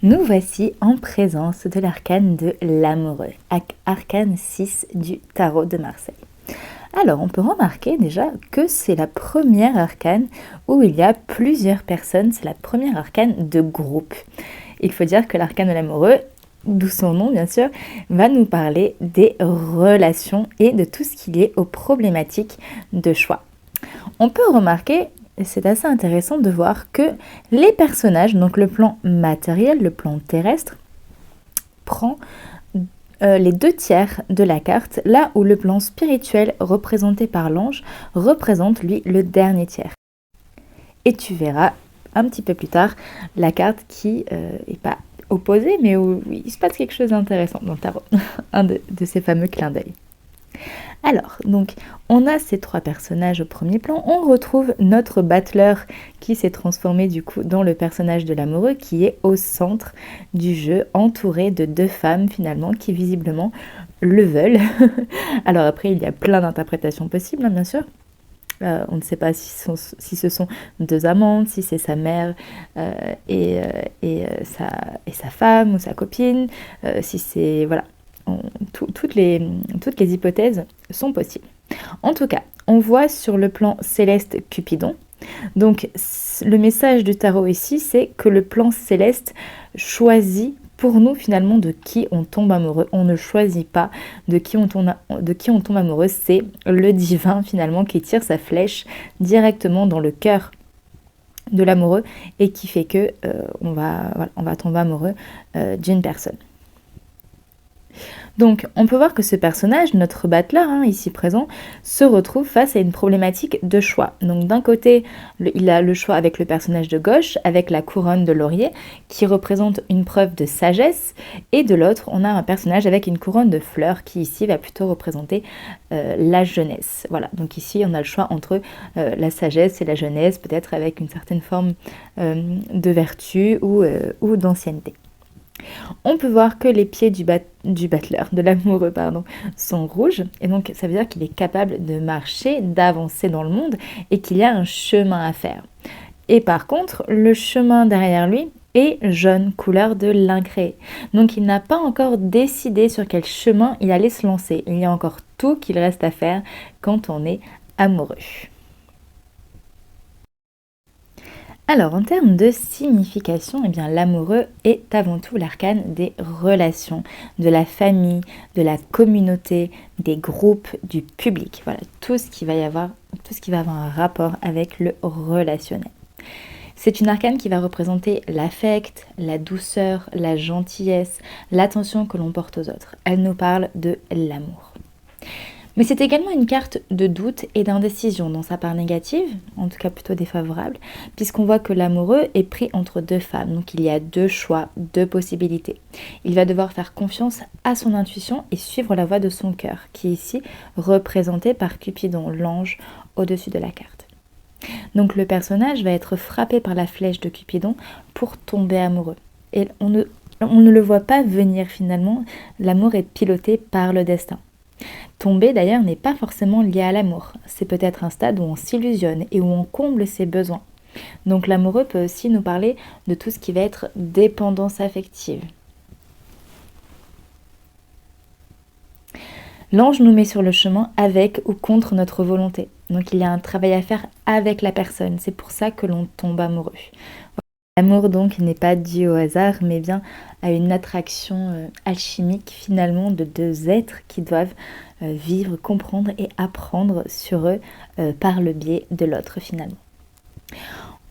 Nous voici en présence de l'arcane de l'amoureux, arcane 6 du tarot de Marseille. Alors, on peut remarquer déjà que c'est la première arcane où il y a plusieurs personnes, c'est la première arcane de groupe. Il faut dire que l'arcane de l'amoureux, d'où son nom bien sûr, va nous parler des relations et de tout ce qui est lié aux problématiques de choix. On peut remarquer, et c'est assez intéressant de voir que les personnages, donc le plan matériel, le plan terrestre, prend les 2/3 de la carte, là où le plan spirituel représenté par l'ange représente lui le dernier tiers. Et tu verras un petit peu plus tard la carte qui n'est pas opposée, mais où il se passe quelque chose d'intéressant dans le tarot, un de ces fameux clins d'œil. Alors, donc, on a ces 3 personnages au premier plan. On retrouve notre battleur qui s'est transformé du coup dans le personnage de l'amoureux qui est au centre du jeu, entouré de 2 femmes finalement qui visiblement le veulent. Alors après, il y a plein d'interprétations possibles, hein, bien sûr. On ne sait pas si ce sont 2 amantes, si c'est sa mère et sa femme ou sa copine, si c'est... Voilà. Toutes les hypothèses sont possibles. En tout cas, on voit sur le plan céleste Cupidon. Donc, le message du tarot ici, c'est que le plan céleste choisit pour nous finalement de qui on tombe amoureux. On ne choisit pas de qui on tombe amoureux. C'est le divin finalement qui tire sa flèche directement dans le cœur de l'amoureux et qui fait que on va tomber amoureux d'une personne. Donc, on peut voir que ce personnage, notre battleur, ici présent, se retrouve face à une problématique de choix. Donc, d'un côté, il a le choix avec le personnage de gauche, avec la couronne de laurier, qui représente une preuve de sagesse, et de l'autre, on a un personnage avec une couronne de fleurs, qui ici va plutôt représenter la jeunesse. Voilà, donc ici, on a le choix entre la sagesse et la jeunesse, peut-être avec une certaine forme de vertu ou d'ancienneté. On peut voir que les pieds du battleur, de l'amoureux, sont rouges. Et donc, ça veut dire qu'il est capable de marcher, d'avancer dans le monde et qu'il y a un chemin à faire. Et par contre, le chemin derrière lui est jaune, couleur de l'incréé. Donc, il n'a pas encore décidé sur quel chemin il allait se lancer. Il y a encore tout qu'il reste à faire quand on est amoureux. Alors, en termes de signification, l'amoureux est avant tout l'arcane des relations, de la famille, de la communauté, des groupes, du public. Voilà, tout ce qui va avoir un rapport avec le relationnel. C'est une arcane qui va représenter l'affect, la douceur, la gentillesse, l'attention que l'on porte aux autres. Elle nous parle de l'amour. Mais c'est également une carte de doute et d'indécision dans sa part négative, en tout cas plutôt défavorable, puisqu'on voit que l'amoureux est pris entre 2 femmes, donc il y a 2 choix, 2 possibilités. Il va devoir faire confiance à son intuition et suivre la voie de son cœur, qui est ici représenté par Cupidon, l'ange au-dessus de la carte. Donc le personnage va être frappé par la flèche de Cupidon pour tomber amoureux. Et on ne le voit pas venir finalement, l'amour est piloté par le destin. Tomber d'ailleurs n'est pas forcément lié à l'amour, c'est peut-être un stade où on s'illusionne et où on comble ses besoins. Donc l'amoureux peut aussi nous parler de tout ce qui va être dépendance affective. L'ange nous met sur le chemin avec ou contre notre volonté. Donc il y a un travail à faire avec la personne, c'est pour ça que l'on tombe amoureux. L'amour donc n'est pas dû au hasard, mais bien à une attraction alchimique finalement de 2 êtres qui doivent vivre, comprendre et apprendre sur eux par le biais de l'autre finalement.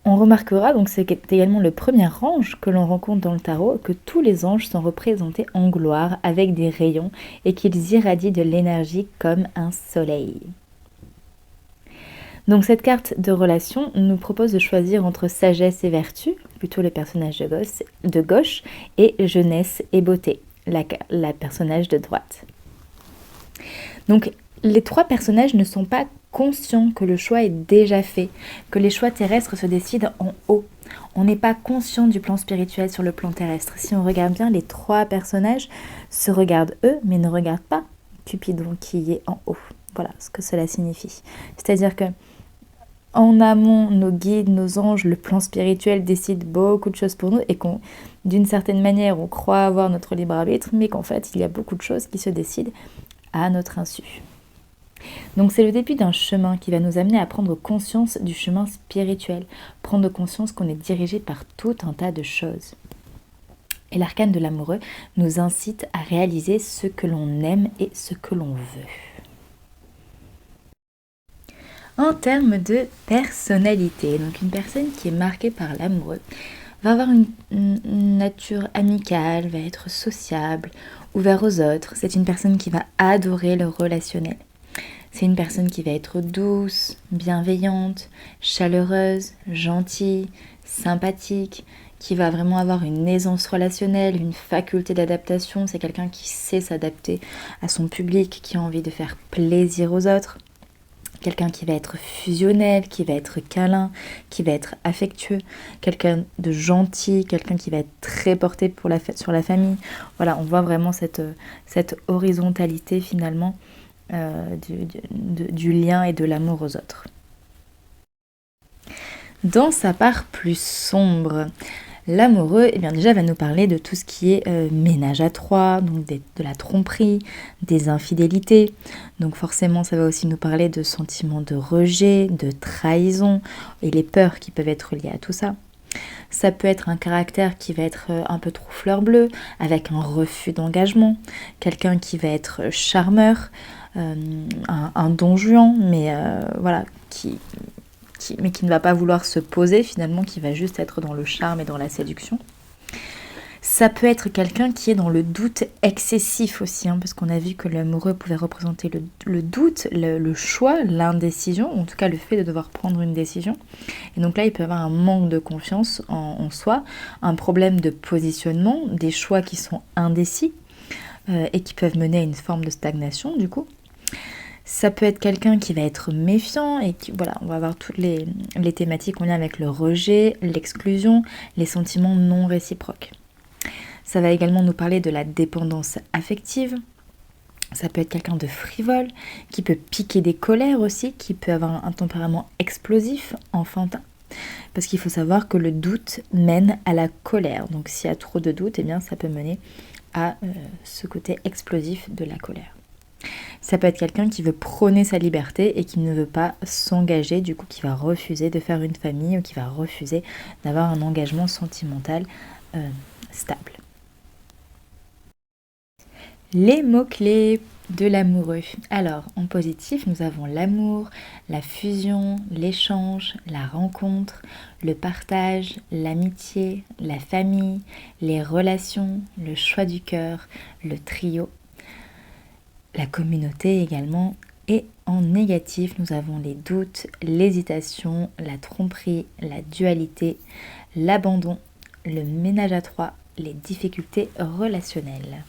On remarquera, donc c'est également le premier ange que l'on rencontre dans le tarot, que tous les anges sont représentés en gloire avec des rayons et qu'ils irradient de l'énergie comme un soleil. Donc cette carte de relation nous propose de choisir entre sagesse et vertu, plutôt le personnage de gauche, et jeunesse et beauté, la personnage de droite. Donc les 3 personnages ne sont pas conscients que le choix est déjà fait, que les choix terrestres se décident en haut. On n'est pas conscient du plan spirituel sur le plan terrestre. Si on regarde bien, les 3 personnages se regardent eux, mais ne regardent pas Cupidon qui est en haut. Voilà ce que cela signifie. C'est-à-dire que en amont, nos guides, nos anges, le plan spirituel décident beaucoup de choses pour nous et qu'on, d'une certaine manière, on croit avoir notre libre arbitre, mais qu'en fait, il y a beaucoup de choses qui se décident à notre insu. Donc c'est le début d'un chemin qui va nous amener à prendre conscience du chemin spirituel, prendre conscience qu'on est dirigé par tout un tas de choses. Et l'arcane de l'amoureux nous incite à réaliser ce que l'on aime et ce que l'on veut. En termes de personnalité, donc une personne qui est marquée par l'amoureux va avoir une nature amicale, va être sociable, ouvert aux autres. C'est une personne qui va adorer le relationnel. C'est une personne qui va être douce, bienveillante, chaleureuse, gentille, sympathique, qui va vraiment avoir une aisance relationnelle, une faculté d'adaptation. C'est quelqu'un qui sait s'adapter à son public, qui a envie de faire plaisir aux autres. Quelqu'un qui va être fusionnel, qui va être câlin, qui va être affectueux, quelqu'un de gentil, quelqu'un qui va être très porté sur la famille. Voilà, on voit vraiment cette horizontalité finalement du lien et de l'amour aux autres. Dans sa part plus sombre, l'amoureux, eh bien déjà, va nous parler de tout ce qui est ménage à trois, donc de la tromperie, des infidélités. Donc forcément, ça va aussi nous parler de sentiments de rejet, de trahison et les peurs qui peuvent être liées à tout ça. Ça peut être un caractère qui va être un peu trop fleur bleue, avec un refus d'engagement, quelqu'un qui va être charmeur, un don Juan, mais voilà, mais qui ne va pas vouloir se poser finalement, qui va juste être dans le charme et dans la séduction. Ça peut être quelqu'un qui est dans le doute excessif aussi, parce qu'on a vu que l'amoureux pouvait représenter le doute, le choix, l'indécision, en tout cas le fait de devoir prendre une décision. Et donc là, il peut avoir un manque de confiance en soi, un problème de positionnement, des choix qui sont indécis et qui peuvent mener à une forme de stagnation du coup. Ça peut être quelqu'un qui va être méfiant et qui, voilà, on va avoir toutes les thématiques qu'on a avec le rejet, l'exclusion, les sentiments non réciproques. Ça va également nous parler de la dépendance affective. Ça peut être quelqu'un de frivole, qui peut piquer des colères aussi, qui peut avoir un tempérament explosif, enfantin. Parce qu'il faut savoir que le doute mène à la colère. Donc s'il y a trop de doute, eh bien, ça peut mener à ce côté explosif de la colère. Ça peut être quelqu'un qui veut prôner sa liberté et qui ne veut pas s'engager, du coup qui va refuser de faire une famille ou qui va refuser d'avoir un engagement sentimental stable. Les mots-clés de l'amoureux. Alors, en positif, nous avons l'amour, la fusion, l'échange, la rencontre, le partage, l'amitié, la famille, les relations, le choix du cœur, le trio, la communauté également. Et en négatif, nous avons les doutes, l'hésitation, la tromperie, la dualité, l'abandon, le ménage à trois, les difficultés relationnelles.